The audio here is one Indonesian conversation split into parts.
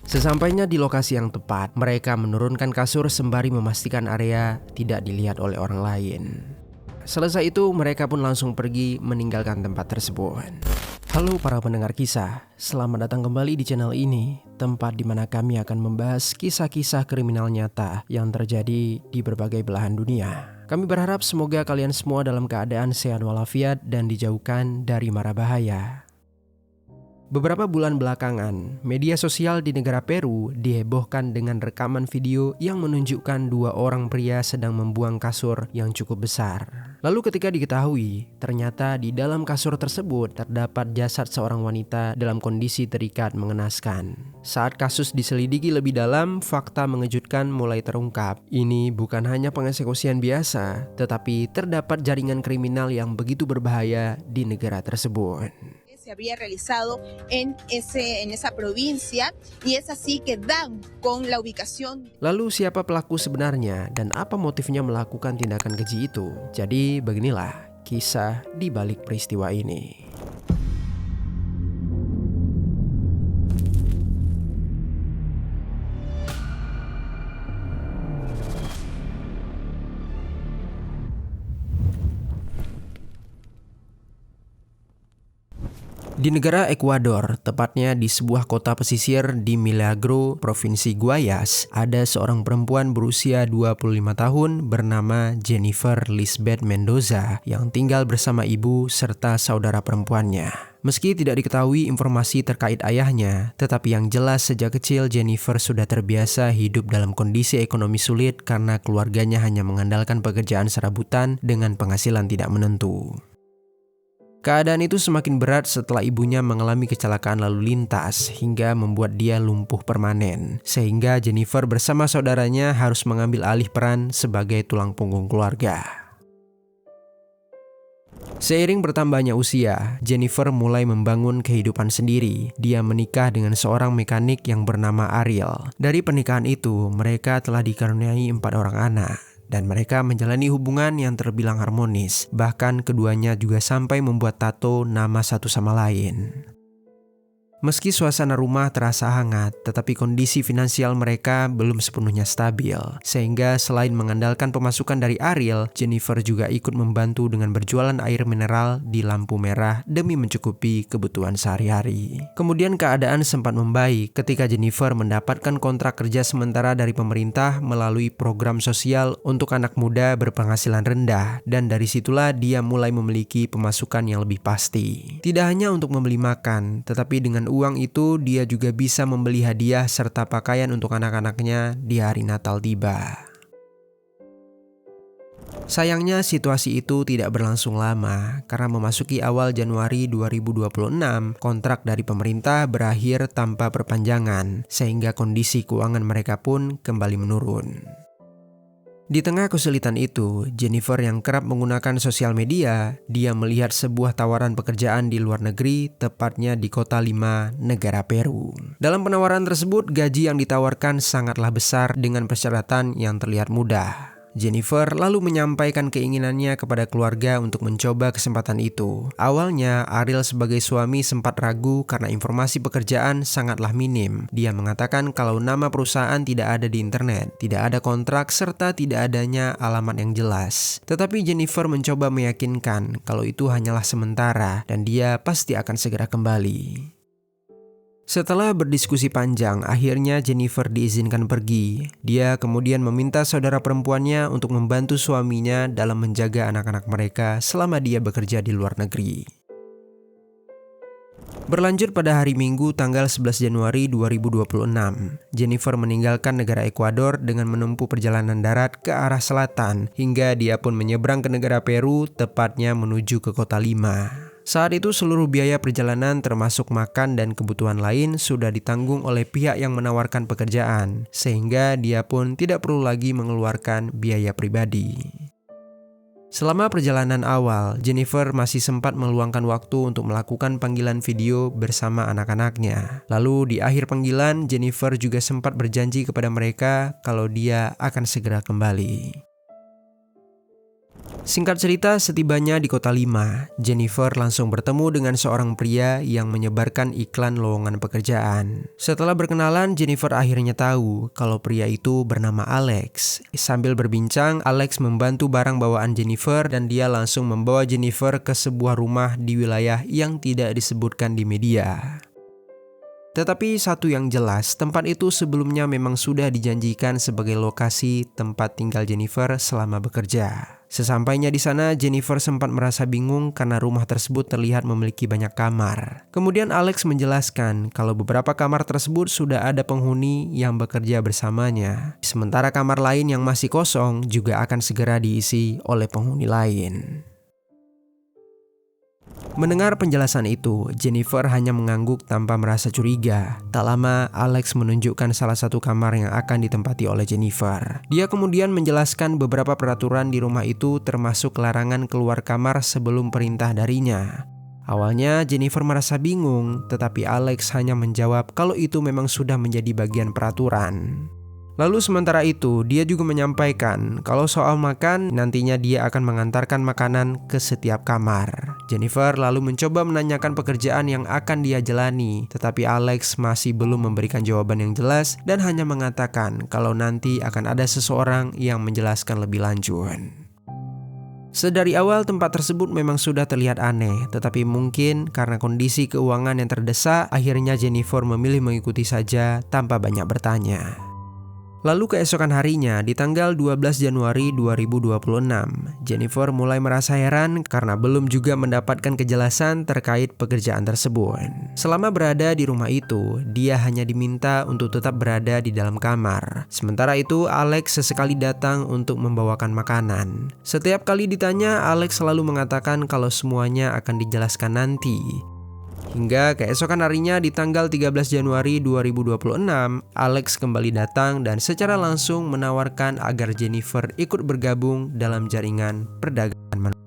Sesampainya di lokasi yang tepat, mereka menurunkan kasur sembari memastikan area tidak dilihat oleh orang lain. Selesai itu, mereka pun langsung pergi meninggalkan tempat tersebut. Halo para pendengar kisah, selamat datang kembali di channel ini, tempat di mana kami akan membahas kisah-kisah kriminal nyata yang terjadi di berbagai belahan dunia. Kami berharap semoga kalian semua dalam keadaan sehat walafiat dan dijauhkan dari mara bahaya. Beberapa bulan belakangan, media sosial di negara Peru dihebohkan dengan rekaman video yang menunjukkan dua orang pria sedang membuang kasur yang cukup besar. Lalu ketika diketahui, ternyata di dalam kasur tersebut terdapat jasad seorang wanita dalam kondisi terikat mengenaskan. Saat kasus diselidiki lebih dalam, fakta mengejutkan mulai terungkap. Ini bukan hanya pengeksekusian biasa, tetapi terdapat jaringan kriminal yang begitu berbahaya di negara tersebut. Se habría realizado en esa provincia y es así que dan con la ubicación. Lalu siapa pelaku sebenarnya dan apa motifnya melakukan tindakan keji itu? Jadi beginilah kisah di balik peristiwa ini. Di negara Ekuador, tepatnya di sebuah kota pesisir di Milagro, Provinsi Guayas, ada seorang perempuan berusia 25 tahun bernama Jennifer Lisbeth Mendoza yang tinggal bersama ibu serta saudara perempuannya. Meski tidak diketahui informasi terkait ayahnya, tetapi yang jelas sejak kecil Jennifer sudah terbiasa hidup dalam kondisi ekonomi sulit karena keluarganya hanya mengandalkan pekerjaan serabutan dengan penghasilan tidak menentu. Keadaan itu semakin berat setelah ibunya mengalami kecelakaan lalu lintas hingga membuat dia lumpuh permanen, sehingga Jennifer bersama saudaranya harus mengambil alih peran sebagai tulang punggung keluarga. Seiring bertambahnya usia, Jennifer mulai membangun kehidupan sendiri. Dia menikah dengan seorang mekanik yang bernama Ariel. Dari pernikahan itu, mereka telah dikaruniai 4 orang anak. Dan mereka menjalani hubungan yang terbilang harmonis. Bahkan keduanya juga sampai membuat tato nama satu sama lain. Meski suasana rumah terasa hangat, tetapi kondisi finansial mereka belum sepenuhnya stabil. Sehingga selain mengandalkan pemasukan dari Ariel, Jennifer juga ikut membantu dengan berjualan air mineral di lampu merah demi mencukupi kebutuhan sehari-hari. Kemudian keadaan sempat membaik ketika Jennifer mendapatkan kontrak kerja sementara dari pemerintah melalui program sosial untuk anak muda berpenghasilan rendah. Dan dari situlah dia mulai memiliki pemasukan yang lebih pasti. Tidak hanya untuk membeli makan, tetapi dengan uang itu dia juga bisa membeli hadiah serta pakaian untuk anak-anaknya di hari Natal tiba. Sayangnya situasi itu tidak berlangsung lama karena memasuki awal Januari 2026 kontrak dari pemerintah berakhir tanpa perpanjangan sehingga kondisi keuangan mereka pun kembali menurun. Di tengah kesulitan itu, Jennifer yang kerap menggunakan sosial media, dia melihat sebuah tawaran pekerjaan di luar negeri, tepatnya di kota Lima, negara Peru. Dalam penawaran tersebut, gaji yang ditawarkan sangatlah besar dengan persyaratan yang terlihat mudah. Jennifer lalu menyampaikan keinginannya kepada keluarga untuk mencoba kesempatan itu. Awalnya, Ariel sebagai suami sempat ragu karena informasi pekerjaan sangatlah minim. Dia mengatakan kalau nama perusahaan tidak ada di internet, tidak ada kontrak, serta tidak adanya alamat yang jelas. Tetapi Jennifer mencoba meyakinkan kalau itu hanyalah sementara dan dia pasti akan segera kembali. Setelah berdiskusi panjang, akhirnya Jennifer diizinkan pergi. Dia kemudian meminta saudara perempuannya untuk membantu suaminya dalam menjaga anak-anak mereka selama dia bekerja di luar negeri. Berlanjut pada hari Minggu tanggal 11 Januari 2026, Jennifer meninggalkan negara Ekuador dengan menempuh perjalanan darat ke arah selatan hingga dia pun menyeberang ke negara Peru, tepatnya menuju ke kota Lima. Saat itu seluruh biaya perjalanan termasuk makan dan kebutuhan lain sudah ditanggung oleh pihak yang menawarkan pekerjaan, sehingga dia pun tidak perlu lagi mengeluarkan biaya pribadi. Selama perjalanan awal, Jennifer masih sempat meluangkan waktu untuk melakukan panggilan video bersama anak-anaknya. Lalu di akhir panggilan, Jennifer juga sempat berjanji kepada mereka kalau dia akan segera kembali. Singkat cerita, setibanya di kota 5, Jennifer langsung bertemu dengan seorang pria yang menyebarkan iklan lowongan pekerjaan. Setelah berkenalan, Jennifer akhirnya tahu kalau pria itu bernama Alex. Sambil berbincang, Alex membantu barang bawaan Jennifer dan dia langsung membawa Jennifer ke sebuah rumah di wilayah yang tidak disebutkan di media. Tetapi satu yang jelas, tempat itu sebelumnya memang sudah dijanjikan sebagai lokasi tempat tinggal Jennifer selama bekerja. Sesampainya di sana, Jennifer sempat merasa bingung karena rumah tersebut terlihat memiliki banyak kamar. Kemudian Alex menjelaskan kalau beberapa kamar tersebut sudah ada penghuni yang bekerja bersamanya. Sementara kamar lain yang masih kosong juga akan segera diisi oleh penghuni lain. Mendengar penjelasan itu, Jennifer hanya mengangguk tanpa merasa curiga. Tak lama, Alex menunjukkan salah satu kamar yang akan ditempati oleh Jennifer. Dia kemudian menjelaskan beberapa peraturan di rumah itu termasuk larangan keluar kamar sebelum perintah darinya. Awalnya Jennifer merasa bingung, tetapi Alex hanya menjawab kalau itu memang sudah menjadi bagian peraturan. Lalu sementara itu, dia juga menyampaikan kalau soal makan, nantinya dia akan mengantarkan makanan ke setiap kamar. Jennifer lalu mencoba menanyakan pekerjaan yang akan dia jalani, tetapi Alex masih belum memberikan jawaban yang jelas dan hanya mengatakan kalau nanti akan ada seseorang yang menjelaskan lebih lanjut. Sedari awal tempat tersebut memang sudah terlihat aneh, tetapi mungkin karena kondisi keuangan yang terdesak, akhirnya Jennifer memilih mengikuti saja tanpa banyak bertanya. Lalu keesokan harinya, di tanggal 12 Januari 2026, Jennifer mulai merasa heran karena belum juga mendapatkan kejelasan terkait pekerjaan tersebut. Selama berada di rumah itu, dia hanya diminta untuk tetap berada di dalam kamar. Sementara itu, Alex sesekali datang untuk membawakan makanan. Setiap kali ditanya, Alex selalu mengatakan kalau semuanya akan dijelaskan nanti. Hingga keesokan harinya di tanggal 13 Januari 2026, Alex kembali datang dan secara langsung menawarkan agar Jennifer ikut bergabung dalam jaringan perdagangan manusia.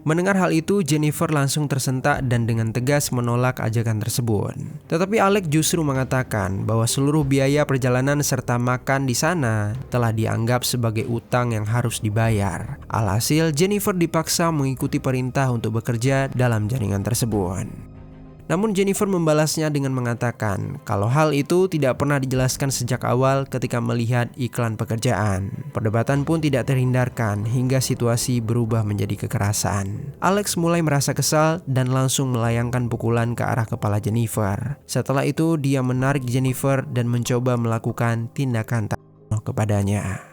Mendengar hal itu, Jennifer langsung tersentak dan dengan tegas menolak ajakan tersebut. Tetapi Alex justru mengatakan bahwa seluruh biaya perjalanan serta makan di sana telah dianggap sebagai utang yang harus dibayar. Alhasil, Jennifer dipaksa mengikuti perintah untuk bekerja dalam jaringan tersebut. Namun Jennifer membalasnya dengan mengatakan kalau hal itu tidak pernah dijelaskan sejak awal ketika melihat iklan pekerjaan. Perdebatan pun tidak terhindarkan hingga situasi berubah menjadi kekerasan. Alex mulai merasa kesal dan langsung melayangkan pukulan ke arah kepala Jennifer. Setelah itu dia menarik Jennifer dan mencoba melakukan tindakan tak kepadanya.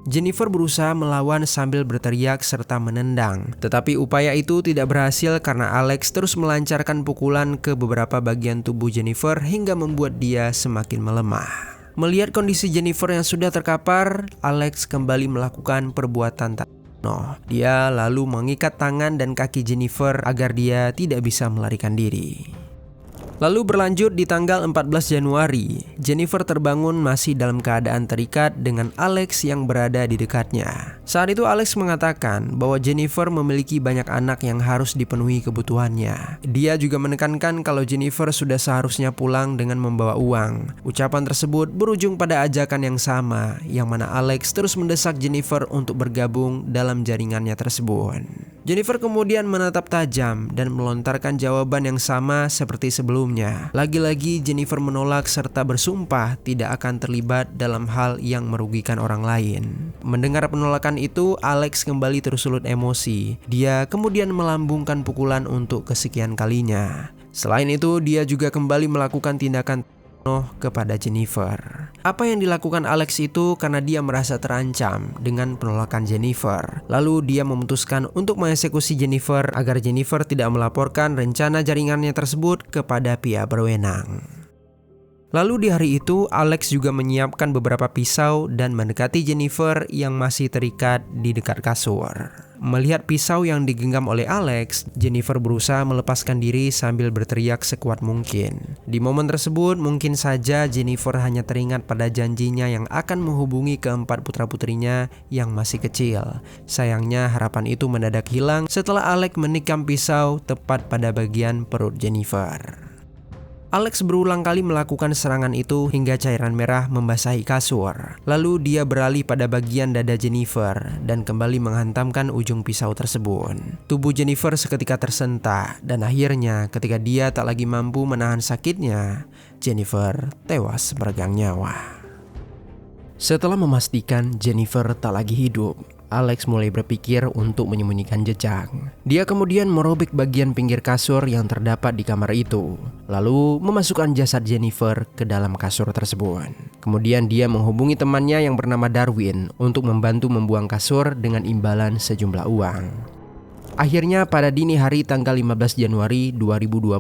Jennifer berusaha melawan sambil berteriak serta menendang. Tetapi upaya itu tidak berhasil karena Alex terus melancarkan pukulan ke beberapa bagian tubuh Jennifer hingga membuat dia semakin melemah. Melihat kondisi Jennifer yang sudah terkapar, Alex kembali melakukan perbuatan tak senonoh. Dia lalu mengikat tangan dan kaki Jennifer agar dia tidak bisa melarikan diri. Lalu berlanjut di tanggal 14 Januari, Jennifer terbangun masih dalam keadaan terikat dengan Alex yang berada di dekatnya. Saat itu Alex mengatakan bahwa Jennifer memiliki banyak anak yang harus dipenuhi kebutuhannya. Dia juga menekankan kalau Jennifer sudah seharusnya pulang dengan membawa uang. Ucapan tersebut berujung pada ajakan yang sama, yang mana Alex terus mendesak Jennifer untuk bergabung dalam jaringannya tersebut. Jennifer kemudian menatap tajam dan melontarkan jawaban yang sama seperti sebelumnya. Lagi-lagi Jennifer menolak serta bersumpah tidak akan terlibat dalam hal yang merugikan orang lain. Mendengar penolakan itu, Alex kembali tersulut emosi. Dia kemudian melambungkan pukulan untuk kesekian kalinya. Selain itu, dia juga kembali melakukan tindakan kepada Jennifer. Apa yang dilakukan Alex itu karena dia merasa terancam dengan penolakan Jennifer. Lalu dia memutuskan untuk mengeksekusi Jennifer agar Jennifer tidak melaporkan rencana jaringannya tersebut kepada pihak berwenang. Lalu di hari itu, Alex juga menyiapkan beberapa pisau dan mendekati Jennifer yang masih terikat di dekat kasur. Melihat pisau yang digenggam oleh Alex, Jennifer berusaha melepaskan diri sambil berteriak sekuat mungkin. Di momen tersebut, mungkin saja Jennifer hanya teringat pada janjinya yang akan menghubungi keempat putra-putrinya yang masih kecil. Sayangnya harapan itu mendadak hilang setelah Alex menikam pisau tepat pada bagian perut Jennifer. Alex berulang kali melakukan serangan itu hingga cairan merah membasahi kasur. Lalu dia beralih pada bagian dada Jennifer dan kembali menghantamkan ujung pisau tersebut. Tubuh Jennifer seketika tersentak dan akhirnya ketika dia tak lagi mampu menahan sakitnya, Jennifer tewas meregang nyawa. Setelah memastikan Jennifer tak lagi hidup, Alex mulai berpikir untuk menyembunyikan jejak. Dia kemudian merobek bagian pinggir kasur yang terdapat di kamar itu, lalu memasukkan jasad Jennifer ke dalam kasur tersebut. Kemudian dia menghubungi temannya yang bernama Darwin untuk membantu membuang kasur dengan imbalan sejumlah uang. Akhirnya pada dini hari tanggal 15 Januari 2026,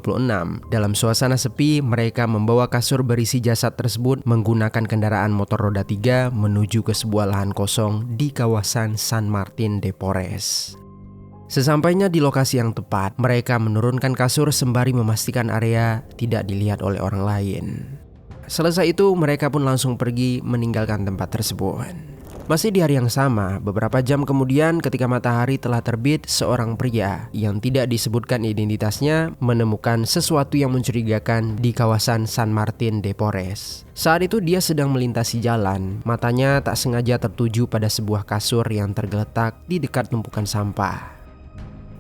dalam suasana sepi mereka membawa kasur berisi jasad tersebut menggunakan kendaraan motor roda 3 menuju ke sebuah lahan kosong di kawasan San Martin de Porres. Sesampainya di lokasi yang tepat, mereka menurunkan kasur sembari memastikan area tidak dilihat oleh orang lain. Selesai itu mereka pun langsung pergi meninggalkan tempat tersebut. Masih di hari yang sama, beberapa jam kemudian ketika matahari telah terbit, seorang pria yang tidak disebutkan identitasnya menemukan sesuatu yang mencurigakan di kawasan San Martin de Porres. Saat itu dia sedang melintasi jalan, matanya tak sengaja tertuju pada sebuah kasur yang tergeletak di dekat tumpukan sampah.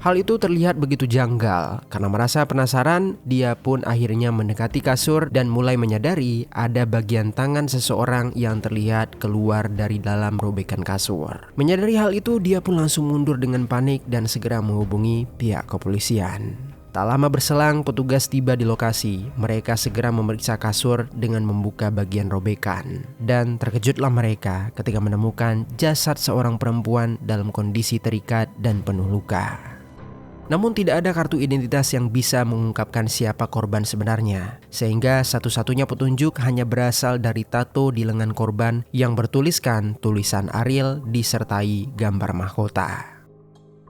Hal itu terlihat begitu janggal. Karena merasa penasaran, dia pun akhirnya mendekati kasur dan mulai menyadari ada bagian tangan seseorang yang terlihat keluar dari dalam robekan kasur. Menyadari hal itu, dia pun langsung mundur dengan panik dan segera menghubungi pihak kepolisian. Tak lama berselang, petugas tiba di lokasi. Mereka segera memeriksa kasur dengan membuka bagian robekan. Dan terkejutlah mereka ketika menemukan jasad seorang perempuan dalam kondisi terikat dan penuh luka. Namun tidak ada kartu identitas yang bisa mengungkapkan siapa korban sebenarnya, sehingga satu-satunya petunjuk hanya berasal dari tato di lengan korban yang bertuliskan tulisan Ariel disertai gambar mahkota.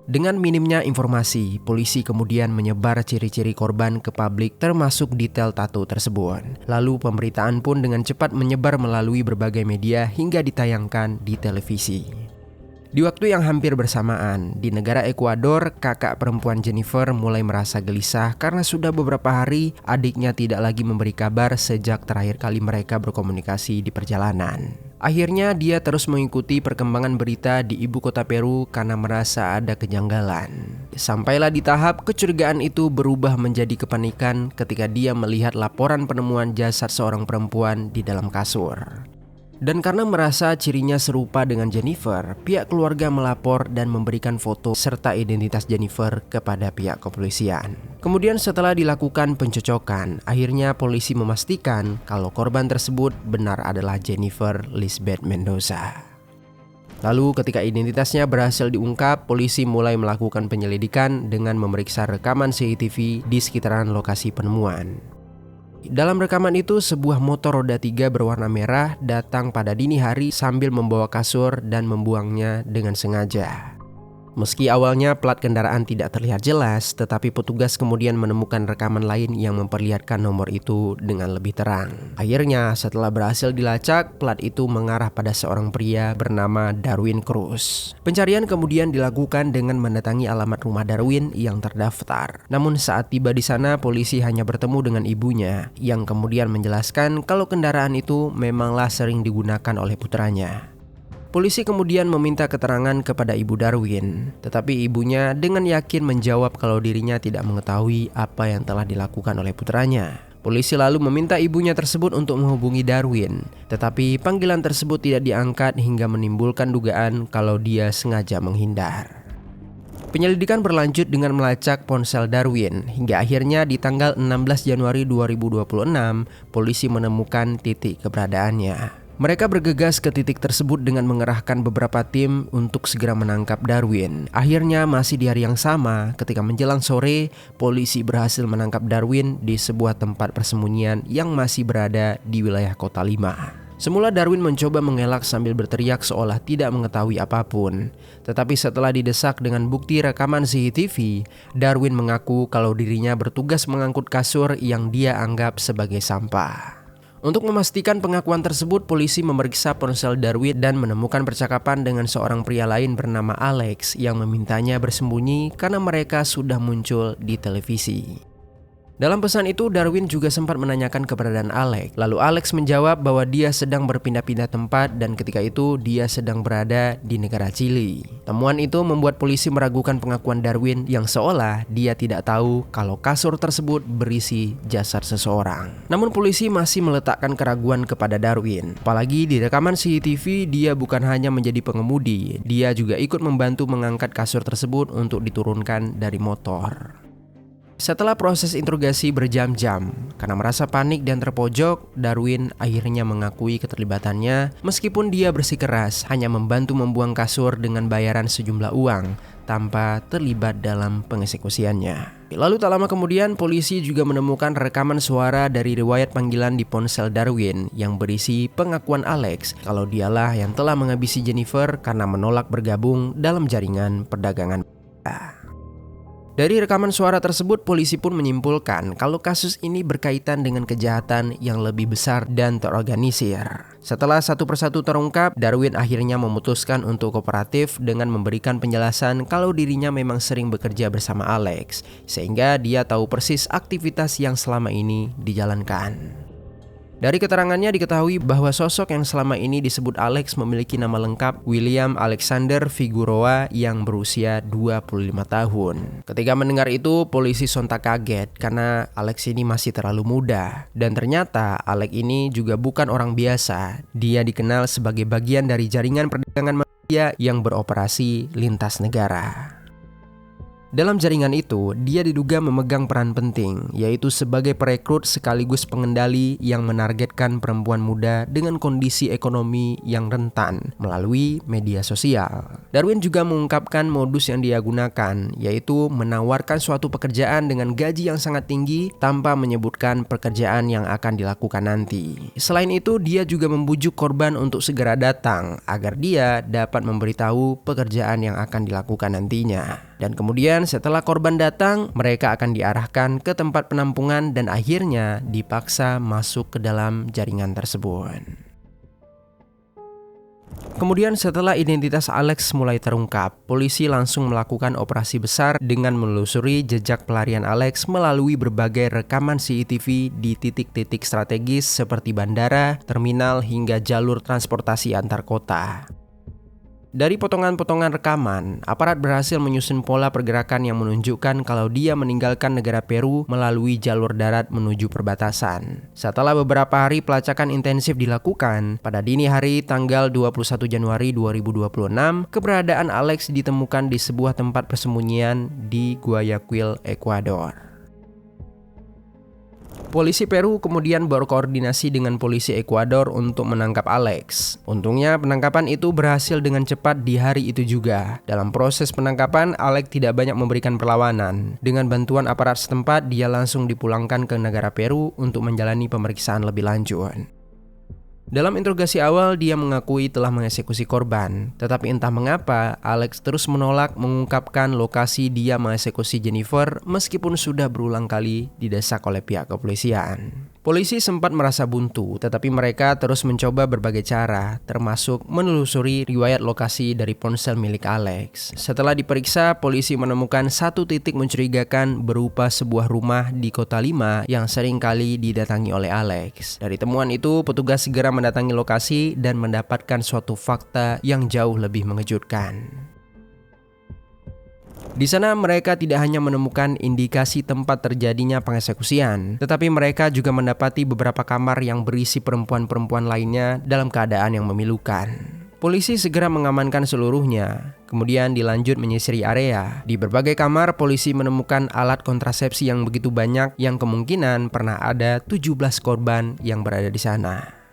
Dengan minimnya informasi, polisi kemudian menyebar ciri-ciri korban ke publik termasuk detail tato tersebut. Lalu pemberitaan pun dengan cepat menyebar melalui berbagai media hingga ditayangkan di televisi. Di waktu yang hampir bersamaan, di negara Ekuador, kakak perempuan Jennifer mulai merasa gelisah karena sudah beberapa hari adiknya tidak lagi memberi kabar sejak terakhir kali mereka berkomunikasi di perjalanan. Akhirnya dia terus mengikuti perkembangan berita di ibu kota Peru karena merasa ada kejanggalan. Sampailah di tahap kecurigaan itu berubah menjadi kepanikan ketika dia melihat laporan penemuan jasad seorang perempuan di dalam kasur. Dan karena merasa cirinya serupa dengan Jennifer, pihak keluarga melapor dan memberikan foto serta identitas Jennifer kepada pihak kepolisian. Kemudian setelah dilakukan pencocokan, akhirnya polisi memastikan kalau korban tersebut benar adalah Jennifer Lisbeth Mendoza. Lalu ketika identitasnya berhasil diungkap, polisi mulai melakukan penyelidikan dengan memeriksa rekaman CCTV di sekitaran lokasi penemuan. Dalam rekaman itu, sebuah motor roda 3 berwarna merah datang pada dini hari sambil membawa kasur dan membuangnya dengan sengaja. Meski awalnya plat kendaraan tidak terlihat jelas, tetapi petugas kemudian menemukan rekaman lain yang memperlihatkan nomor itu dengan lebih terang. Akhirnya, setelah berhasil dilacak, plat itu mengarah pada seorang pria bernama Darwin Cruz. Pencarian kemudian dilakukan dengan mendatangi alamat rumah Darwin yang terdaftar. Namun saat tiba di sana, polisi hanya bertemu dengan ibunya, yang kemudian menjelaskan kalau kendaraan itu memanglah sering digunakan oleh putranya. Polisi kemudian meminta keterangan kepada ibu Darwin, tetapi ibunya dengan yakin menjawab kalau dirinya tidak mengetahui apa yang telah dilakukan oleh putranya. Polisi lalu meminta ibunya tersebut untuk menghubungi Darwin, tetapi panggilan tersebut tidak diangkat hingga menimbulkan dugaan kalau dia sengaja menghindar. Penyelidikan berlanjut dengan melacak ponsel Darwin, hingga akhirnya di tanggal 16 Januari 2026, polisi menemukan titik keberadaannya. Mereka bergegas ke titik tersebut dengan mengerahkan beberapa tim untuk segera menangkap Darwin. Akhirnya masih di hari yang sama, ketika menjelang sore, polisi berhasil menangkap Darwin di sebuah tempat persembunyian yang masih berada di wilayah Kota Lima. Semula Darwin mencoba mengelak sambil berteriak seolah tidak mengetahui apapun. Tetapi setelah didesak dengan bukti rekaman CCTV, Darwin mengaku kalau dirinya bertugas mengangkut kasur yang dia anggap sebagai sampah. Untuk memastikan pengakuan tersebut, polisi memeriksa ponsel Darwin dan menemukan percakapan dengan seorang pria lain bernama Alex yang memintanya bersembunyi karena mereka sudah muncul di televisi. Dalam pesan itu, Darwin juga sempat menanyakan keberadaan Alex. Lalu Alex menjawab bahwa dia sedang berpindah-pindah tempat dan ketika itu dia sedang berada di negara Chili. Temuan itu membuat polisi meragukan pengakuan Darwin yang seolah dia tidak tahu kalau kasur tersebut berisi jasad seseorang. Namun polisi masih meletakkan keraguan kepada Darwin. Apalagi di rekaman CCTV dia bukan hanya menjadi pengemudi, dia juga ikut membantu mengangkat kasur tersebut untuk diturunkan dari motor. Setelah proses interogasi berjam-jam, karena merasa panik dan terpojok, Darwin akhirnya mengakui keterlibatannya meskipun dia bersikeras hanya membantu membuang kasur dengan bayaran sejumlah uang tanpa terlibat dalam pengeksekusiannya. Lalu tak lama kemudian polisi juga menemukan rekaman suara dari riwayat panggilan di ponsel Darwin yang berisi pengakuan Alex kalau dialah yang telah menghabisi Jennifer karena menolak bergabung dalam jaringan perdagangan. Dari rekaman suara tersebut, polisi pun menyimpulkan kalau kasus ini berkaitan dengan kejahatan yang lebih besar dan terorganisir. Setelah satu persatu terungkap, Darwin akhirnya memutuskan untuk kooperatif dengan memberikan penjelasan kalau dirinya memang sering bekerja bersama Alex, sehingga dia tahu persis aktivitas yang selama ini dijalankan. Dari keterangannya diketahui bahwa sosok yang selama ini disebut Alex memiliki nama lengkap William Alexander Figueroa yang berusia 25 tahun. Ketika mendengar itu, polisi sontak kaget karena Alex ini masih terlalu muda. Dan ternyata Alex ini juga bukan orang biasa. Dia dikenal sebagai bagian dari jaringan perdagangan manusia yang beroperasi lintas negara. Dalam jaringan itu, dia diduga memegang peran penting, yaitu sebagai perekrut sekaligus pengendali yang menargetkan perempuan muda dengan kondisi ekonomi yang rentan melalui media sosial. Darwin juga mengungkapkan modus yang dia gunakan, yaitu menawarkan suatu pekerjaan dengan gaji yang sangat tinggi tanpa menyebutkan pekerjaan yang akan dilakukan nanti. Selain itu, dia juga membujuk korban untuk segera datang agar dia dapat memberitahu pekerjaan yang akan dilakukan nantinya. Dan kemudian setelah korban datang, mereka akan diarahkan ke tempat penampungan dan akhirnya dipaksa masuk ke dalam jaringan tersebut. Kemudian setelah identitas Alex mulai terungkap, polisi langsung melakukan operasi besar dengan menelusuri jejak pelarian Alex melalui berbagai rekaman CCTV di titik-titik strategis seperti bandara, terminal, hingga jalur transportasi antar kota. Dari potongan-potongan rekaman, aparat berhasil menyusun pola pergerakan yang menunjukkan kalau dia meninggalkan negara Peru melalui jalur darat menuju perbatasan. Setelah beberapa hari pelacakan intensif dilakukan, pada dini hari tanggal 21 Januari 2026, keberadaan Alex ditemukan di sebuah tempat persembunyian di Guayaquil, Ekuador. Polisi Peru kemudian berkoordinasi dengan polisi Ekuador untuk menangkap Alex. Untungnya penangkapan itu berhasil dengan cepat di hari itu juga. Dalam proses penangkapan, Alex tidak banyak memberikan perlawanan. Dengan bantuan aparat setempat, dia langsung dipulangkan ke negara Peru untuk menjalani pemeriksaan lebih lanjut. Dalam interogasi awal, dia mengakui telah mengeksekusi korban. Tetapi entah mengapa, Alex terus menolak mengungkapkan lokasi dia mengeksekusi Jennifer meskipun sudah berulang kali didesak oleh pihak kepolisian. Polisi sempat merasa buntu, tetapi mereka terus mencoba berbagai cara, termasuk menelusuri riwayat lokasi dari ponsel milik Alex. Setelah diperiksa, polisi menemukan satu titik mencurigakan berupa sebuah rumah di Kota Lima yang sering kali didatangi oleh Alex. Dari temuan itu, petugas segera mendatangi lokasi dan mendapatkan suatu fakta yang jauh lebih mengejutkan. Di sana mereka tidak hanya menemukan indikasi tempat terjadinya pengeksekusian, tetapi mereka juga mendapati beberapa kamar yang berisi perempuan-perempuan lainnya dalam keadaan yang memilukan. Polisi segera mengamankan seluruhnya, kemudian dilanjut menyisiri area. Di berbagai kamar, polisi menemukan alat kontrasepsi yang begitu banyak yang kemungkinan pernah ada 17 korban yang berada di sana.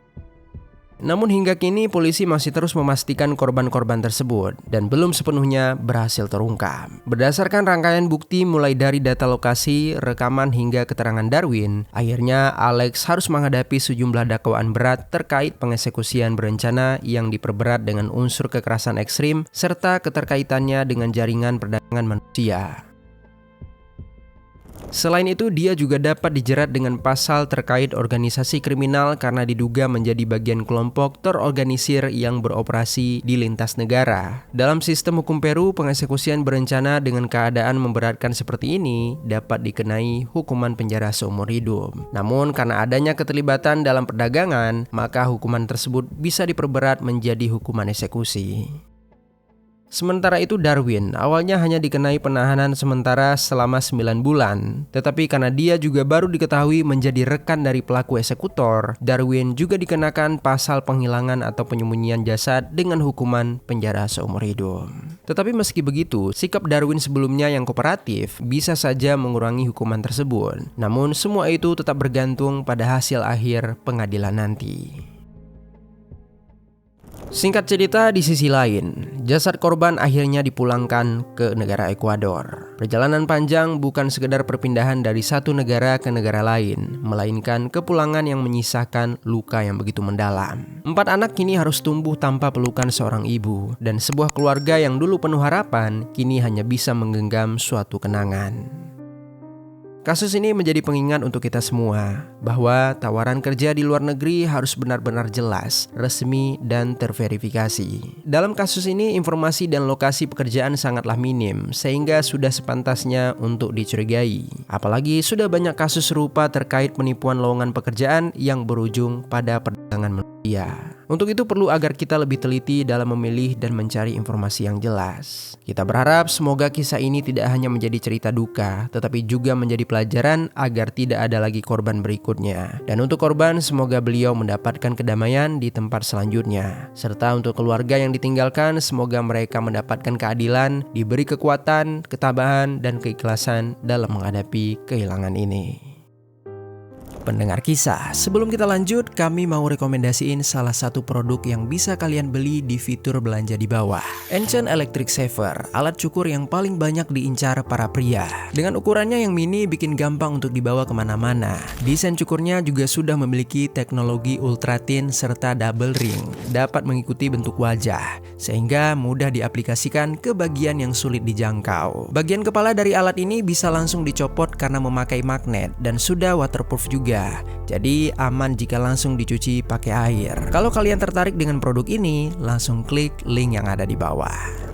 Namun hingga kini polisi masih terus memastikan korban-korban tersebut dan belum sepenuhnya berhasil terungkap. Berdasarkan rangkaian bukti mulai dari data lokasi, rekaman hingga keterangan Darwin, akhirnya Alex harus menghadapi sejumlah dakwaan berat terkait pengeksekusian berencana yang diperberat dengan unsur kekerasan ekstrim serta keterkaitannya dengan jaringan perdagangan manusia. Selain itu, dia juga dapat dijerat dengan pasal terkait organisasi kriminal karena diduga menjadi bagian kelompok terorganisir yang beroperasi di lintas negara. Dalam sistem hukum Peru, pengeksekusian berencana dengan keadaan memberatkan seperti ini dapat dikenai hukuman penjara seumur hidup. Namun, karena adanya keterlibatan dalam perdagangan, maka hukuman tersebut bisa diperberat menjadi hukuman eksekusi. Sementara itu Darwin awalnya hanya dikenai penahanan sementara selama 9 bulan. Tetapi karena dia juga baru diketahui menjadi rekan dari pelaku eksekutor, Darwin juga dikenakan pasal penghilangan atau penyembunyian jasad dengan hukuman penjara seumur hidup. Tetapi meski begitu, sikap Darwin sebelumnya yang kooperatif bisa saja mengurangi hukuman tersebut. Namun semua itu tetap bergantung pada hasil akhir pengadilan nanti. Singkat cerita, di sisi lain, jasad korban akhirnya dipulangkan ke negara Ekuador. Perjalanan panjang bukan sekedar perpindahan dari satu negara ke negara lain, melainkan kepulangan yang menyisakan luka yang begitu mendalam. 4 anak kini harus tumbuh tanpa pelukan seorang ibu, dan sebuah keluarga yang dulu penuh harapan, kini hanya bisa menggenggam suatu kenangan. Kasus ini menjadi pengingat untuk kita semua bahwa tawaran kerja di luar negeri harus benar-benar jelas, resmi, dan terverifikasi. Dalam kasus ini, informasi dan lokasi pekerjaan sangatlah minim, sehingga sudah sepantasnya untuk dicurigai. Apalagi sudah banyak kasus serupa terkait penipuan lowongan pekerjaan yang berujung pada perdagangan manusia. Untuk itu perlu agar kita lebih teliti dalam memilih dan mencari informasi yang jelas. Kita berharap semoga kisah ini tidak hanya menjadi cerita duka, tetapi juga menjadi pelajaran agar tidak ada lagi korban berikutnya. Dan untuk korban, semoga beliau mendapatkan kedamaian di tempat selanjutnya. Serta untuk keluarga yang ditinggalkan, semoga mereka mendapatkan keadilan, diberi kekuatan, ketabahan, dan keikhlasan dalam menghadapi kehilangan ini. Pendengar kisah, sebelum kita lanjut, kami mau rekomendasiin salah satu produk yang bisa kalian beli di fitur belanja di bawah. Enchant Electric Saver, alat cukur yang paling banyak diincar para pria. Dengan ukurannya yang mini, bikin gampang untuk dibawa kemana-mana. Desain cukurnya juga sudah memiliki teknologi ultra thin serta double ring, dapat mengikuti bentuk wajah, sehingga mudah diaplikasikan ke bagian yang sulit dijangkau. Bagian kepala dari alat ini bisa langsung dicopot karena memakai magnet dan sudah waterproof juga. Jadi aman jika langsung dicuci pakai air. Kalau kalian tertarik dengan produk ini, langsung klik link yang ada di bawah.